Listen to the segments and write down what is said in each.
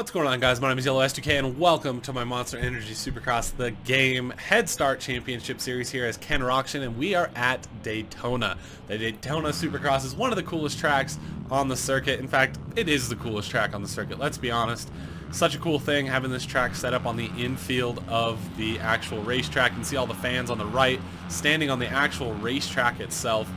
What's going on, guys? My name is Yellow S2K and welcome to my Monster Energy Supercross the Game Head Start Championship Series here as Ken Roczen, and we are at Daytona. The Daytona Supercross is one of the coolest tracks on the circuit. In fact, it is the coolest track on the circuit, let's be honest. Such a cool thing having this track set up on the infield of the actual racetrack. You can see all the fans on the right standing on the actual racetrack itself.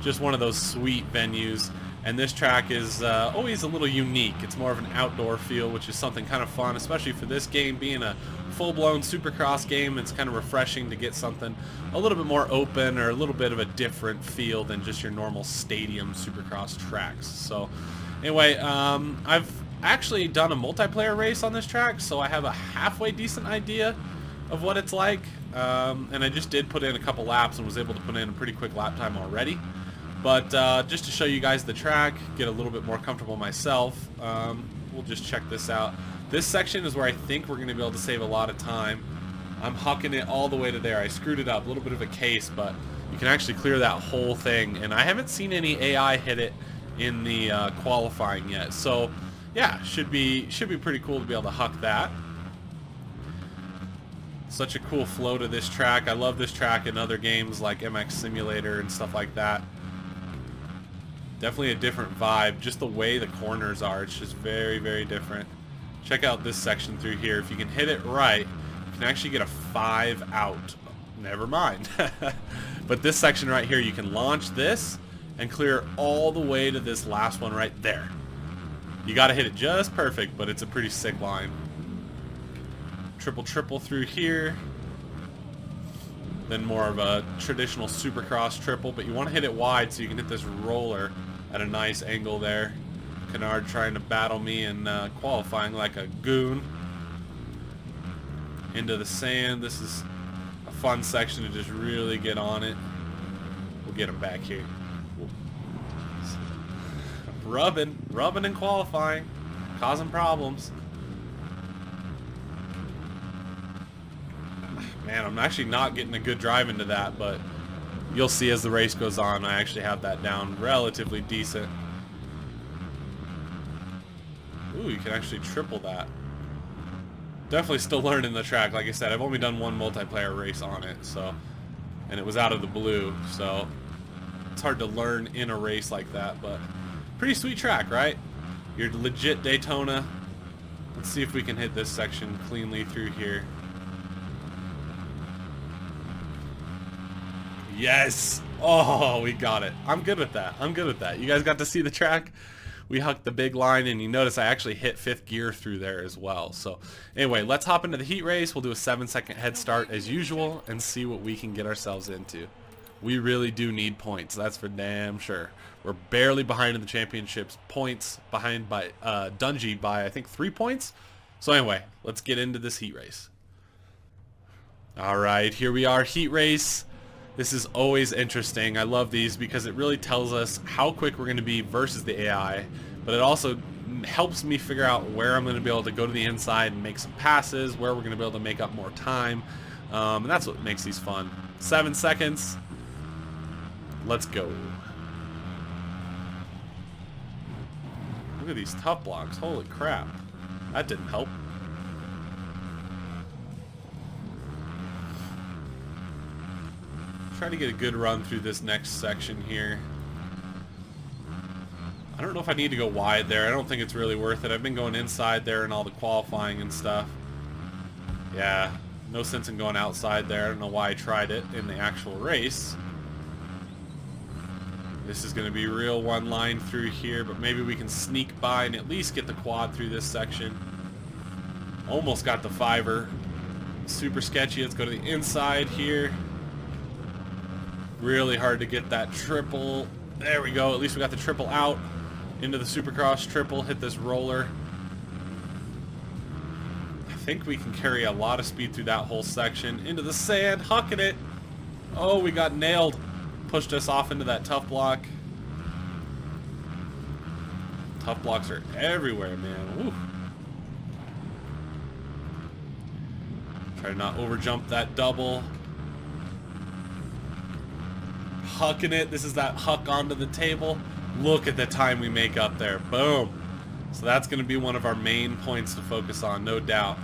Just one of those sweet venues. And this track is always a little unique. It's more of an outdoor feel, which is something kind of fun, especially for this game being a full-blown Supercross game. It's kind of refreshing to get something a little bit more open or a little bit of a different feel than just your normal stadium Supercross tracks. So anyway, I've actually done a multiplayer race on this track, so I have a halfway decent idea of what it's like. And I just did put in a couple laps and was able to put in a pretty quick lap time already. But just to show you guys the track, get a little bit more comfortable myself, we'll just check this out. This section is where I think we're going to be able to save a lot of time. I'm hucking it all the way to there. I screwed it up, a little bit of a case, but you can actually clear that whole thing. And I haven't seen any AI hit it in the qualifying yet. So yeah, should be pretty cool to be able to huck that. Such a cool flow to this track. I love this track in other games like MX Simulator and stuff like that. Definitely a different vibe. Just the way the corners are, it's just very, very different. Check out this section through here. If you can hit it right, you can actually get a 5 out. Never mind. But this section right here, you can launch this and clear all the way to this last one right there. You got to hit it just perfect, but it's a pretty sick line. Triple through here. Then more of a traditional Supercross triple, but you want to hit it wide so you can hit this roller at a nice angle there. Kennard trying to battle me and qualifying like a goon. Into the sand. This is a fun section to just really get on it. We'll get him back here. Rubbing and qualifying, causing problems. Man, I'm actually not getting a good drive into that, but you'll see as the race goes on, I actually have that down relatively decent. Ooh, you can actually triple that. Definitely still learning the track. Like I said, I've only done one multiplayer race on it, so, and it was out of the blue, so it's hard to learn in a race like that, but pretty sweet track, right? You're legit Daytona. Let's see if we can hit this section cleanly through here. Yes! Oh, we got it. I'm good with that. I'm good with that. You guys got to see the track? We hucked the big line, and you notice I actually hit 5th gear through there as well. So anyway, let's hop into the heat race. We'll do a 7-second head start as usual and see what we can get ourselves into. We really do need points. That's for damn sure. We're barely behind in the championships. Points behind by Dungy by, I think, 3 points. So anyway, let's get into this heat race. All right, here we are, heat race. This is always interesting. I love these because it really tells us how quick we're going to be versus the AI, but it also helps me figure out where I'm going to be able to go to the inside and make some passes, where we're going to be able to make up more time, and that's what makes these fun. 7 seconds. Let's go. Look at these tough blocks. Holy crap. That didn't help. Try to get a good run through this next section here. I don't know if I need to go wide there. I don't think it's really worth it. I've been going inside there and all the qualifying and stuff. Yeah, no sense in going outside there. I don't know why I tried it in the actual race. This is going to be real one line through here, but maybe we can sneak by and at least get the quad through this section. Almost got the 5er. Super sketchy. Let's go to the inside here. Really hard to get that triple. There we go. At least we got the triple out. Into the Supercross triple. Hit this roller. I think we can carry a lot of speed through that whole section. Into the sand. Hucking it. Oh, we got nailed. Pushed us off into that tough block. Tough blocks are everywhere, man. Woo. Try to not over jump that double. Hucking it. This is that huck onto the table. Look at the time we make up there. Boom. So that's going to be one of our main points to focus on, no doubt.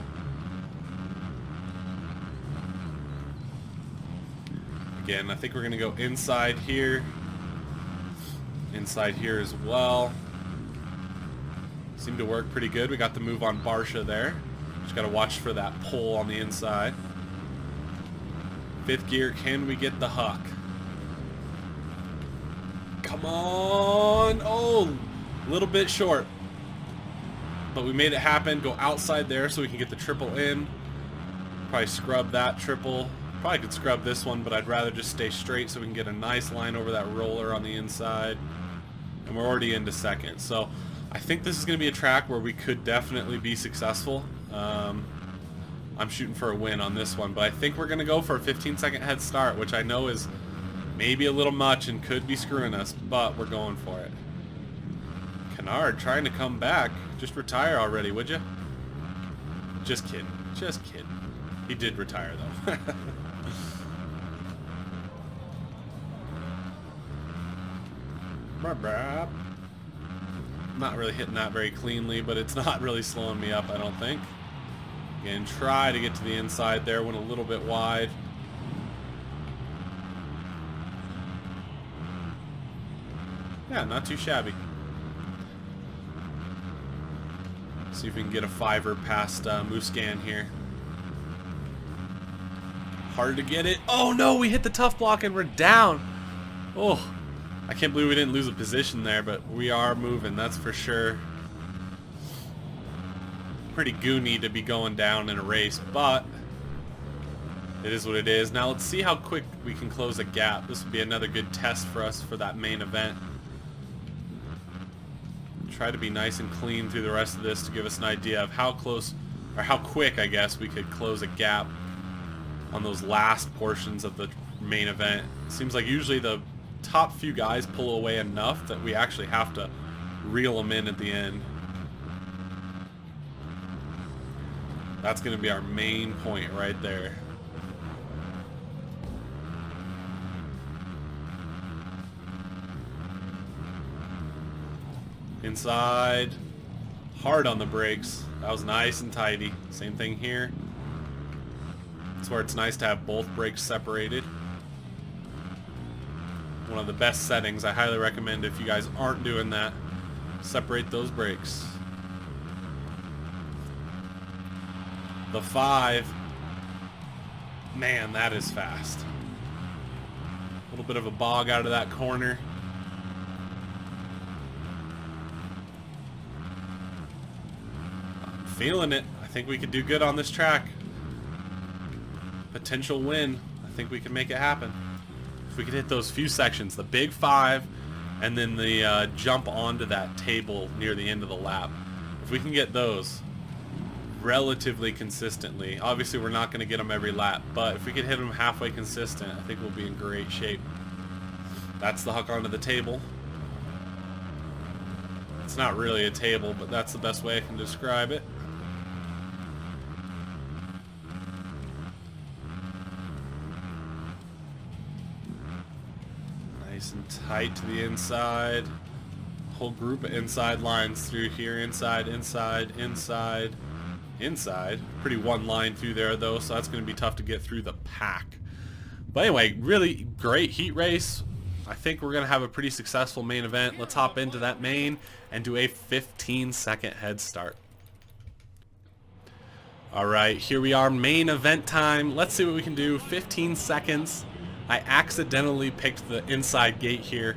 Again, I think we're going to go inside here. Inside here as well. Seemed to work pretty good. We got the move on Barsha there. Just got to watch for that pull on the inside. Fifth gear, can we get the huck? Come on! Oh, a little bit short. But we made it happen. Go outside there so we can get the triple in. Probably scrub that triple. Probably could scrub this one, but I'd rather just stay straight so we can get a nice line over that roller on the inside. And we're already into second. So I think this is going to be a track where we could definitely be successful. I'm shooting for a win on this one, but I think we're going to go for a 15-second head start, which I know is maybe a little much and could be screwing us, but we're going for it. Kennard trying to come back. Just retire already, would you? Just kidding. Just kidding. He did retire, though. Not really hitting that very cleanly, but it's not really slowing me up, I don't think. Again, try to get to the inside there, went a little bit wide. Yeah, not too shabby. See if we can get a fiver past Muscan here. Hard to get it. Oh no, we hit the tough block and we're down. Oh, I can't believe we didn't lose a position there, but we are moving, that's for sure. Pretty goony to be going down in a race, but it is what it is. Now let's see how quick we can close a gap. This would be another good test for us for that main event. Try to be nice and clean through the rest of this to give us an idea of how close, or how quick, I guess, we could close a gap on those last portions of the main event. It seems like usually the top few guys pull away enough that we actually have to reel them in at the end. That's going to be our main point right there. Inside. Hard on the brakes. That was nice and tidy. Same thing here. That's where it's nice to have both brakes separated. One of the best settings. I highly recommend if you guys aren't doing that, separate those brakes. The 5. Man, that is fast. A little bit of a bog out of that corner. I'm feeling it. I think we could do good on this track. Potential win. I think we can make it happen. If we could hit those few sections, the big 5 and then the jump onto that table near the end of the lap. If we can get those relatively consistently, obviously we're not going to get them every lap, but if we could hit them halfway consistent, I think we'll be in great shape. That's the huck onto the table. It's not really a table, but that's the best way I can describe it. Nice and tight to the inside. Whole group of inside lines through here. Inside, inside, inside, inside. Pretty one line through there though, so that's going to be tough to get through the pack. But anyway, really great heat race. I think we're going to have a pretty successful main event. Let's hop into that main and do a 15-second head start. Alright, here we are, main event time. Let's see what we can do. 15 seconds. I accidentally picked the inside gate here.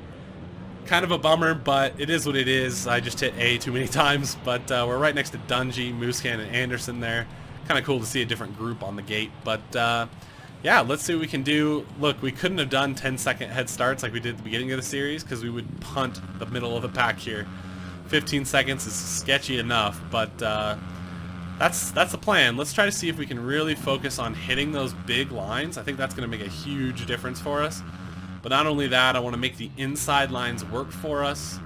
Kind of a bummer, but it is what it is. I just hit A too many times, but we're right next to Dungy, Muscan, and Anderson there. Kind of cool to see a different group on the gate, but yeah, let's see what we can do. Look, we couldn't have done 10-second head starts like we did at the beginning of the series because we would punt the middle of the pack here. 15 seconds is sketchy enough, but that's the plan. Let's try to see if we can really focus on hitting those big lines. I think that's going to make a huge difference for us. But not only that, I want to make the inside lines work for us.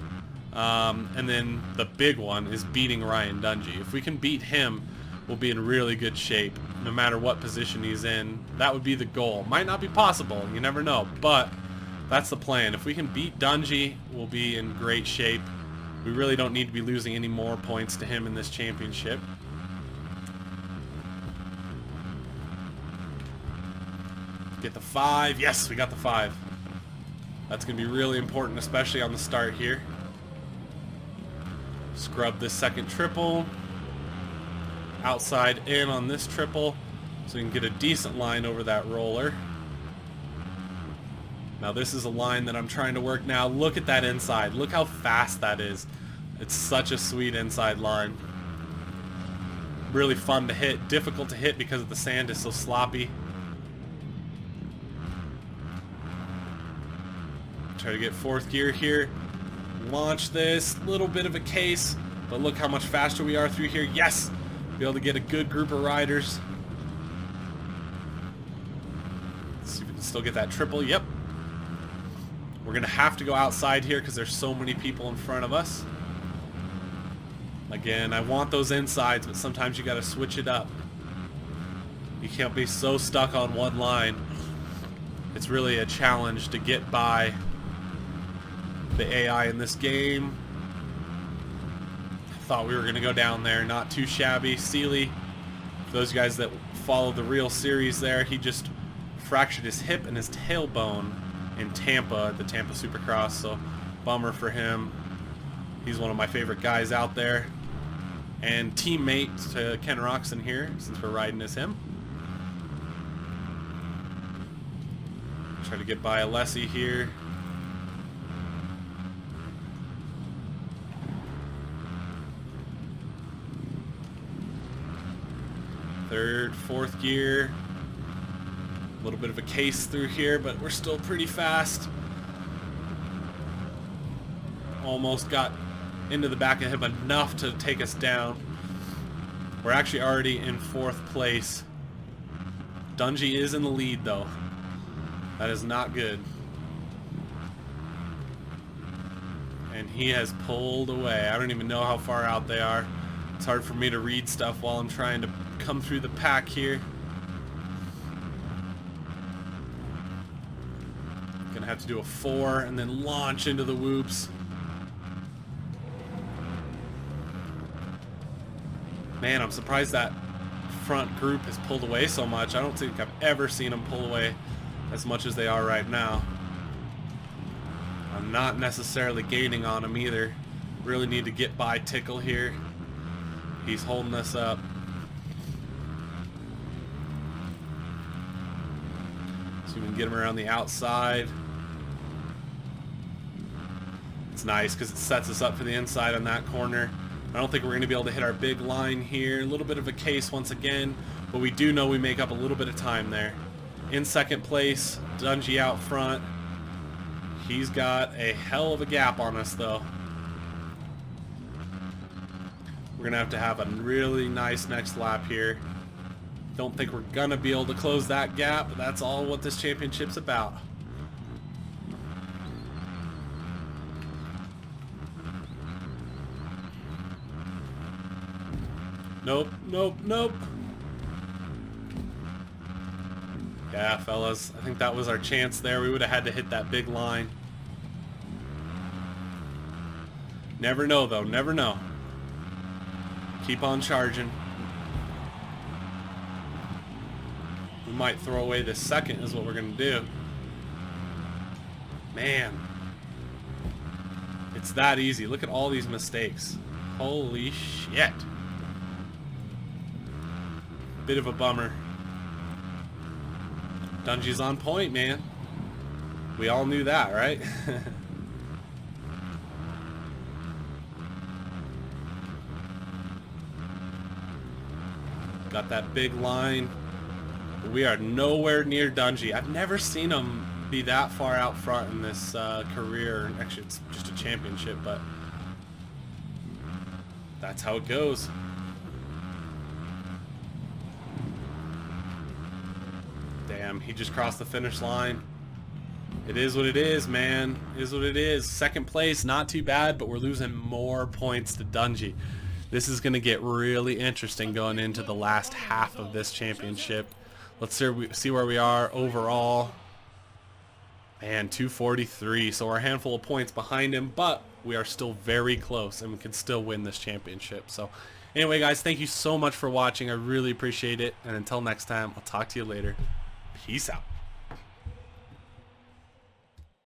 And then the big one is beating Ryan Dungy. If we can beat him, we'll be in really good shape, no matter what position he's in. That would be the goal. Might not be possible, you never know, but that's the plan. If we can beat Dungy, we'll be in great shape. We really don't need to be losing any more points to him in this championship. Get the 5. Yes, we got the 5. That's going to be really important, especially on the start here. Scrub this second triple. Outside in on this triple, so we can get a decent line over that roller. Now this is a line that I'm trying to work now. Look at that inside. Look how fast that is. It's such a sweet inside line. Really fun to hit. Difficult to hit because the sand is so sloppy. Try to get 4th gear here. Launch this. Little bit of a case, but look how much faster we are through here. Yes! Be able to get a good group of riders. Let's see if we can still get that triple. Yep. We're going to have to go outside here because there's so many people in front of us. Again, I want those insides, but sometimes you got to switch it up. You can't be so stuck on one line. It's really a challenge to get by the AI in this game. Thought we were going to go down there. Not too shabby. Sealy, for those guys that follow the real series there, he just fractured his hip and his tailbone in Tampa at the Tampa Supercross, so bummer for him. He's one of my favorite guys out there. And teammate to Ken Roczen here, since we're riding as him. Try to get by Alessi here. Third, 4th gear. A little bit of a case through here, but we're still pretty fast. Almost got into the back of him enough to take us down. We're actually already in 4th place. Dungey is in the lead though. That is not good. And he has pulled away. I don't even know how far out they are. It's hard for me to read stuff while I'm trying to come through the pack here. Gonna have to do a 4 and then launch into the whoops. Man, I'm surprised that front group has pulled away so much. I don't think I've ever seen them pull away as much as they are right now. I'm not necessarily gaining on them either. Really need to get by Tickle here. He's holding us up. So we can get him around the outside. It's nice because it sets us up for the inside on that corner. I don't think we're going to be able to hit our big line here. A little bit of a case once again, but we do know we make up a little bit of time there. In 2nd place, Dungey out front. He's got a hell of a gap on us though. We're going to have a really nice next lap here. Don't think we're going to be able to close that gap, but that's all what this championship's about. Nope, nope, nope. Yeah, fellas, I think that was our chance there. We would have had to hit that big line. Never know, though. Never know. Keep on charging. We might throw away this second is what we're going to do. Man. It's that easy. Look at all these mistakes. Holy shit. Bit of a bummer. Dungey's on point, man. We all knew that, right? Got that big line. We are nowhere near Dungey. I've never seen him be that far out front in this career. Actually, it's just a championship, but that's how it goes. Damn, he just crossed the finish line. It is what it is, man. It is what it is. 2nd place, not too bad, but we're losing more points to Dungey. This is going to get really interesting going into the last half of this championship. Let's see where we are overall. And 243, so we're a handful of points behind him, but we are still very close and we can still win this championship. So anyway, guys, thank you so much for watching. I really appreciate it. And until next time, I'll talk to you later. Peace out.